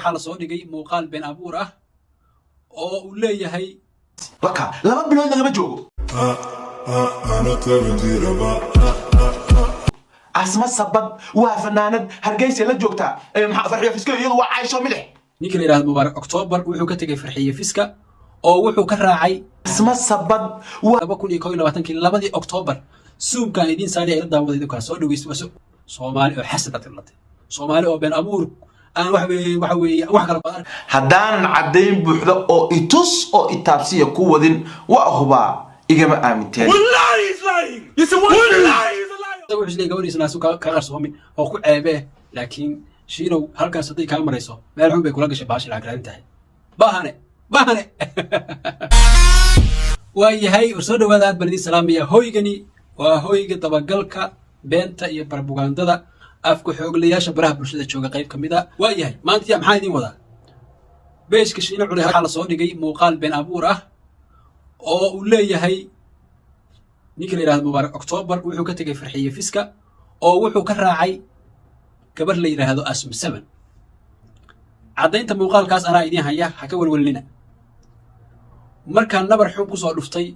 waxaa la soo dhigay muuqaal been abuur ah oo uu leeyahay waka laba bilood lagama joogo asma sabab waa fanaanad hargeysa la joogta maxaa farxiyo fiska iyadu waa Aisha Milix ninka la yiraahdo Mubarak October wuxuu ka tagay farxiyo fiska oo wuxuu ka raacay asma sabab waa 2022 October suumka idin saari ay daawaday ka soo dhaweysto Soomaali oo xasad latay Soomaali oo been abuur aan wax kala qaar haddaan cadeyn buuxda oo itus oo itaabsiya ku wadin waa huba igama aaminteen wallahi is lying you say wallahi is lying wuxuu isleeyahay gabadhiisna soo ka qarsoomin oo ku ceebe laakiin shiinow halkaas haday ka marayso meel xun bay kula gashay baashi lacag raadintahay bahane waayahay soo dhawaada aad balidi salaamiya hoygani waa hoyga dabagalka beenta iyo propagandada afku xooglayaasha baraha bulshada jooga qayb kamid ah waayahay maanta maxaa idin wadaa beeshka shiina culay waxa la soo dhigay muuqaal been abuur ah oo uu leeyahay ninka la yiraahdo Mubarak October wuxuu ka tagay farxiyo fiska oo wuxuu ka raacay gabar la yiraahdo Asma 7 cadaynta muuqaalkaas ana idin haya ha ka walwalina markaan nabar xun ku soo dhuftay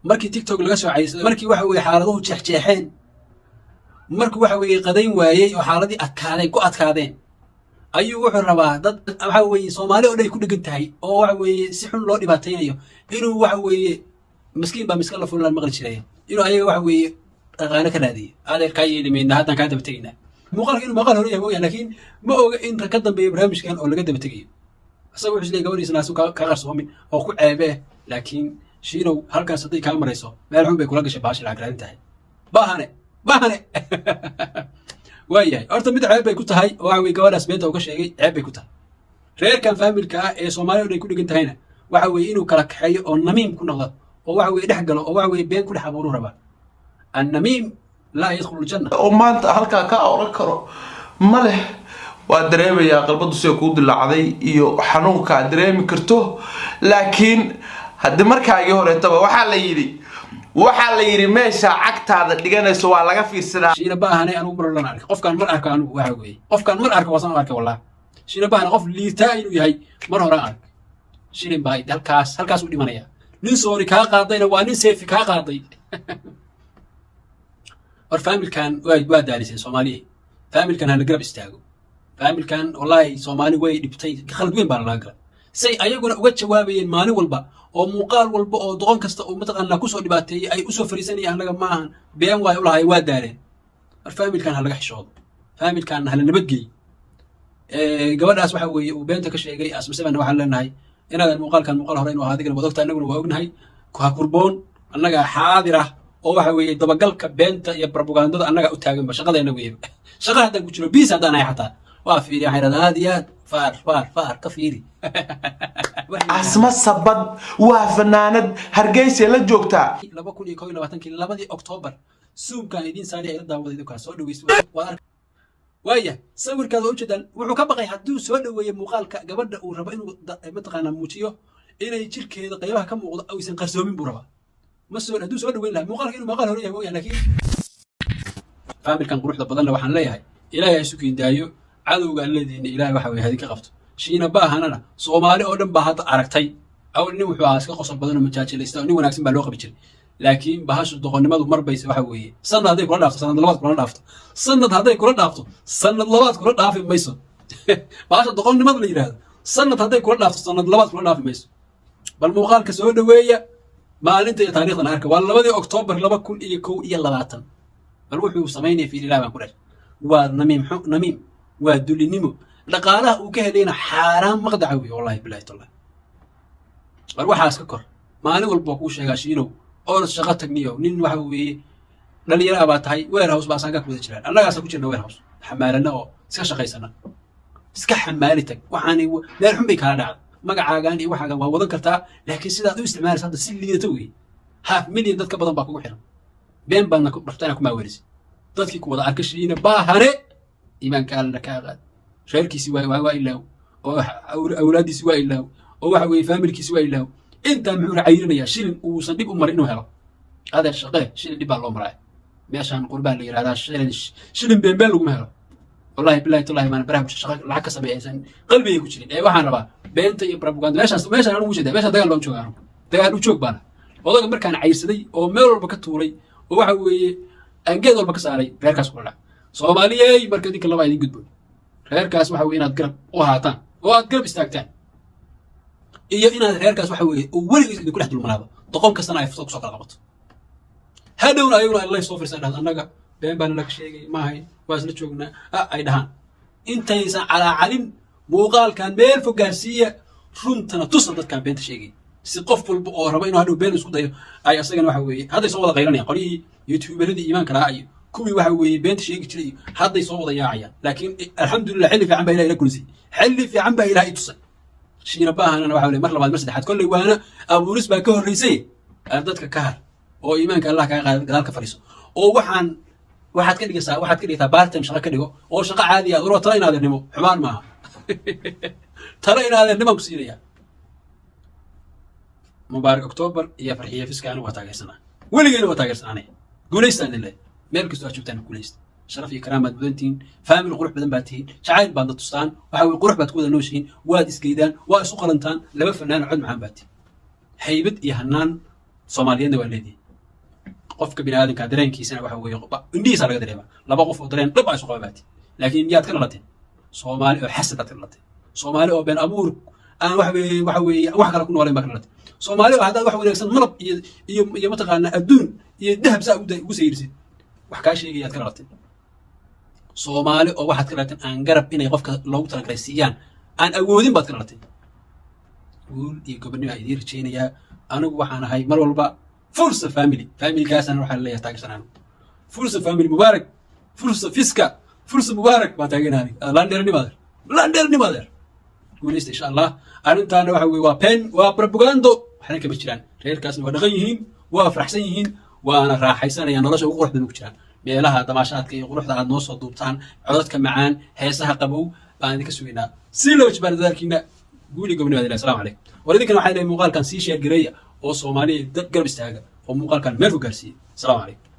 markii TikTok laga soo caysay markii waxa weey xaaladuhu jeexjeexeen markii waxa weey qadayn waayay oo xaaladii adkaadeen ayuu wuxuu rabaa dad waxa weey Soomaali oo dhan ku dhigan tahay oo waxa weey si xun loo dhibaataynayo inuu waxa weey miskiin la fulaan maqal jiray inuu ayaga waxa weey dhaqaale ka raadiyo adeer ka yeelimayna hadan ka daba tagayna muuqaalka inuu maqal hore yahay laakiin ma oga in ka dambeeyo barnaamijkan oo laga daba tagayo asagoo wuxuu isleeyahay gabadhiisna soo ka qarsoomin oo ku ceebe laakiin shiinow halkaas haday ka marayso meel xun bay kula gashay baashi lacag raadintahay bahane waayahay horta mid ceeb bay ku tahay oo waxa weey gabadhaas beenta uu ka sheegay ceeb bay ku tahay reerkan familka ah ee Soomaaliya oo ay ku dhigan tahayna waxa weey inuu kala kaxeeyo oo namiim ku noqdo oo waxa weey dhex galo oo waxa weey been ku dhex abuuro raba annamiim la yadkhulu janna oo maanta halka ka oran karo male waa dareemayaa qalbadu soo ku dilaacday iyo xanuunka dareemi karto laakiin hadda markaagii horeetaba waxa la yiri meesha cagtaada dhiganayso waa laga fiirsadaa shiina baahane anigu mar lan arko qofkan mar arko anigu waxa weey qofkan mar arko wasan arko wallaah shiina baahane qof liitaa inuu yahay mar hore arko shiina baahid halkaas u dhimanaya nin soori ka qaadayna waa nin seefi ka qaaday war familkan waa daarisay Soomaaliya familkan hal garab istaago familkan wallahi Soomaali way dhibtay khalad weyn baa laga say ayaguna uga jawaabayeen maalin walba oo muuqaal walba oo doqon kasta oo mataqaan ku soo dhibaateeyay ay u soo fariisanayaan laga maahan been way u lahaay waa daareen war familkan hal laga xishoodo familkan hal nabadgeey gabadhaas waxa weeye uu beenta ka sheegay Asma 7 waxaan leenahay inaad muuqaal hore inuu ahaadiga wada ogtaa anaguna waa ognahay ku qurboon annaga xaadir ah oo waxa weeye dabagalka beenta iyo propagandada annaga u taagan shaqadeena weeye shaqada hadda ku jiro biis hadaan ay xataa waa fiiri xayraadaad faar ka fiiri asma sabab waa fanaanad hargeysa la joogta 2022 October suumka idin saari ay daawaday ka soo dhaweysto waaya sawirkaada u jeedaan wuxuu ka baqay haduu soo dhaweeyo muuqaalka gabadha uu rabo inuu mataqaana muujiyo inay jirkeeda qaybaha ka muuqdo aysan qarsoomin buu rabaa haduu soo dhaweyn lahaa muuqaalka inuu maqal hore yahay laakiin familkan quruxda badan waxaan leeyahay ilaahay isu kiindaayo cadowga alleediina ilaahay waxa weey hadii ka qabto shiina baahanana Soomaali oo dhan baa hadda aragtay aw nin wuxuu iska qosol badan oo majaajilaysta nin wanaagsan baa loo qabi jiray laakiin bahashu doqonnimadu marbaysa waxa weeye sanad haday kula dhaafto sanad labaad kula dhaafi mayso bahashu doqonnimada la yiraahdo sanad haday kula dhaafto sanad labaad kula dhaafi mayso bal muuqaalka soo dhaweeya maalinta iyo taariikhdan arka waa 2 October 2022 bal wuxuu sameeyay fi ilaahay baan ku dhahay waa namiim waa dulinimo dhaqaalaha uu ka helayna xaraam maqdaca weey wallahi billahi taala war waxaas ka kor maalin walba ku sheegaa shiinow oo shaqo tagniyo nin waxa weeye dhalinyaro baa tahay warehouse baa sanka ku wada jiraan annagaas ku jirna warehouse xamaalana oo iska shaqaysana iska xamaali tag waxaani meel xun bay kala dhacday magacaagan iyo waxaaga waa wadan kartaa laakiin sidaad u isticmaalaysaa hadda si liidato weey half million dadka badan baa kugu xiran been baadna ku bartana kuma weerisay dadkii ku wada arkashiina baahane iimaanka alla ka qaad reerkiisi waa ilaaw oo awlaadiisi waa ilaaw oo waxa weey familkiisi waa ilaaw inta muxuu raacaynayaa shilin uu san dib u marin inuu helo adeer shaqo shilin dib baa loo maray meeshan qurbaan la yiraahdaa shilin been lagu helo والله بالله والله ما براه شغال lacag ka sameeysan qalbiga ku jirin ee waxaan rabaa beenta iyo propaganda meeshaan aan ugu jeedaa meeshaan dagaal loo joogaa dagaal u joog baan odaga markaan caysaday oo meel walba ka tuuray oo waxa weeye aan geed walba ka saaray reerkaas ku dhac Soomaaliyeey marka idinka laba idin gudbo reerkaas waxa weeye inaad garab u haataan oo aad garab istaagtaan iyo inaad reerkaas waxa weeye oo weligiis idinku dhex dulmanaado doqon kastana ay fursad ku soo kala qabato hadhowna ayaguna Allah soo fiirsan annaga been baan la sheegay maahay waa isla joognaa ay dhahaan intaysan calaalin muuqaalkan meel fog gaarsiiya runtana tusan dadkaan beenta sheegay si qof walba oo raba inuu hadhow been isku dayo ay asagana waxa weeye hadday soo wada qayranayaan qolyihii youtuberadii iimaanka lahaa iyo kuwii waxa weeye beenta sheegi jiray hadday soo wada yaacayaan laakiin alxamdulillah xilli fiican baa ilaahay la kulisay xilli fiican baa ilaahay tusay shiina baahana waxa weeye mar labaad mar saddexaad kolley waana abuuris baa ka horreysay dadka ka har oo iimaanka Allah ka qaad gadaal ka fariiso oo waxaad ka dhigtaa part time shaqo ka dhigo oo shaqo caadi ah oo tala inaad nimo xumaan maaha tala inaad nimo ku siinaya mubaarak October iyo farxiye fiska anigu waa taageersanaa weligeena waa taageersanaa guuleystaan ilaa meel kasta aad joogtaan guuleysta sharaf iyo karaamad badantiin family qurux badan baad tihiin jacayl baad tustaan waxa weey qurux baad ku wada nooshiin waad isgeedaan waa isu qalantaan laba fanaan cod macaan baad haybad iyo hanaan Soomaaliyeedna waa leedahay qofka bini'aadamka dareenkiisana waxa weeye indhiisa laga dareema laba qof oo dareen dhab ay soo qabaatay laakiin miyaad ka dhalatay Soomaali oo xasad ka dhalatay Soomaali oo been abuur aan wax weeye wax kala ku nooleen ba ka dhalatay Soomaali oo hadda wax wanaagsan malab iyo mataqaana adduun iyo dahab saa ugu sayirsid wax ka sheegayaad ka dhalatay Soomaali oo waxaad ka dhalatay aan garab inay qofka loogu talagalay siiyaan aan awoodin baad ka dhalatay guul iyo gobonimo ay diirjeenaya anigu waxaan ahay mar walba فرصة family كاسن روح اللي يتاجسنا فرصة family مبارك فرصة فيسكا فرصة مبارك ما تاجين هذه لاندرني مادر قوليست إن شاء الله أنت أنا وحوي وبين وبروباغاندو إحنا كبشران غير كاسن ودغيهين وفرحسينهين وأنا راح يسنا يعني الله شو قرح بنوكشان بيلها تماشات كي قرح ده نص ضبطان عدد كمعان هيسها قبو بعد كسوينا سيلوش بعد ذلك هنا قولي قبل ما السلام عليكم ولذلك أنا حاليا مقال كان سيشيا قرية oo Soomaaliyeed dad garab istaaga oo muuqaalkan meel ku gaarsiiyay. Assalaamu calaykum.